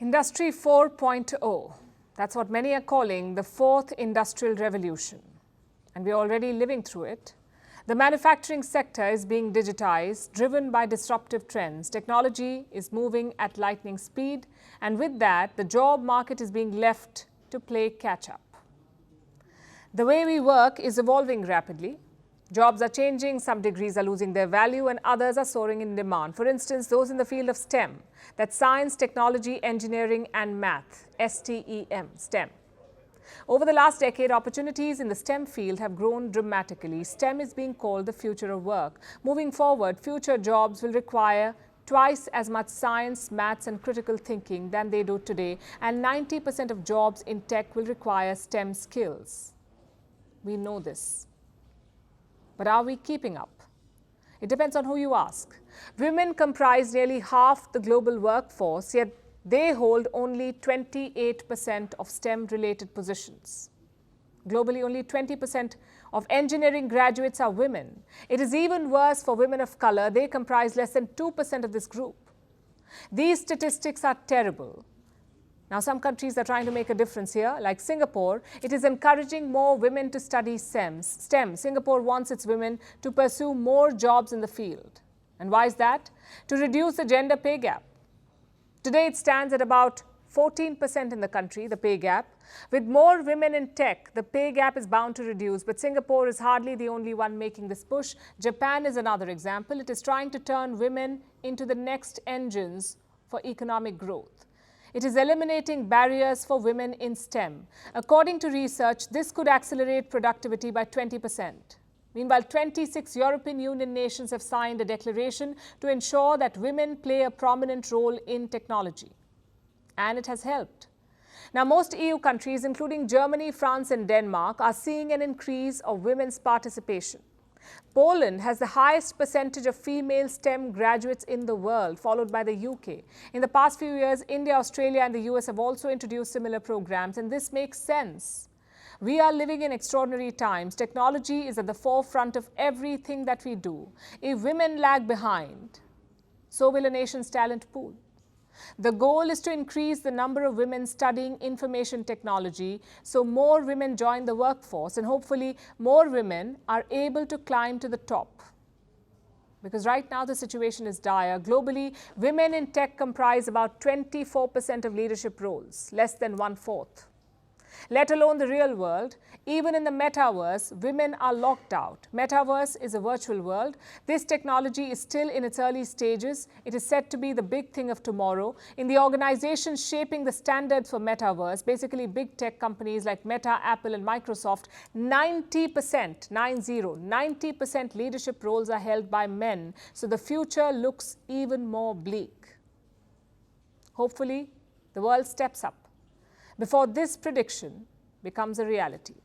Industry 4.0, that's what many are calling the fourth industrial revolution. And we're already living through it. The manufacturing sector is being digitized, driven by disruptive trends. Technology is moving at lightning speed, and with that, the job market is being left to play catch-up. The way we work is evolving rapidly. Jobs are changing, some degrees are losing their value, and others are soaring in demand. For instance, those in the field of STEM, that's science, technology, engineering, and math, STEM, STEM. Over the last decade, opportunities in the STEM field have grown dramatically. STEM is being called the future of work. Moving forward, future jobs will require twice as much science, maths, and critical thinking than they do today, and 90% of jobs in tech will require STEM skills. We know this. But are we keeping up? It depends on who you ask. Women comprise nearly half the global workforce, yet they hold only 28% of STEM-related positions. Globally, only 20% of engineering graduates are women. It is even worse for women of color. They comprise less than 2% of this group. These statistics are terrible. Now, some countries are trying to make a difference here, like Singapore. It is encouraging more women to study STEM. Singapore wants its women to pursue more jobs in the field. And why is that? To reduce the gender pay gap. Today, it stands at about 14% in the country, the pay gap. With more women in tech, the pay gap is bound to reduce. But Singapore is hardly the only one making this push. Japan is another example. It is trying to turn women into the next engines for economic growth. It is eliminating barriers for women in STEM. According to research, this could accelerate productivity by 20%. Meanwhile, 26 European Union nations have signed a declaration to ensure that women play a prominent role in technology. And it has helped. Now, most EU countries, including Germany, France, and Denmark, are seeing an increase of women's participation. Poland has the highest percentage of female STEM graduates in the world, followed by the UK. In the past few years, India, Australia, and the US have also introduced similar programs, and this makes sense. We are living in extraordinary times. Technology is at the forefront of everything that we do. If women lag behind, so will a nation's talent pool. The goal is to increase the number of women studying information technology so more women join the workforce, and hopefully more women are able to climb to the top. Because right now the situation is dire. Globally, women in tech comprise about 24% of leadership roles, less than 1/4. Let alone the real world, even in the metaverse, women are locked out. Metaverse is a virtual world. This technology is still in its early stages. It is set to be the big thing of tomorrow. In the organizations shaping the standards for metaverse, basically big tech companies like Meta, Apple, and Microsoft, 90% leadership roles are held by men. So the future looks even more bleak. Hopefully, the world steps up before this prediction becomes a reality.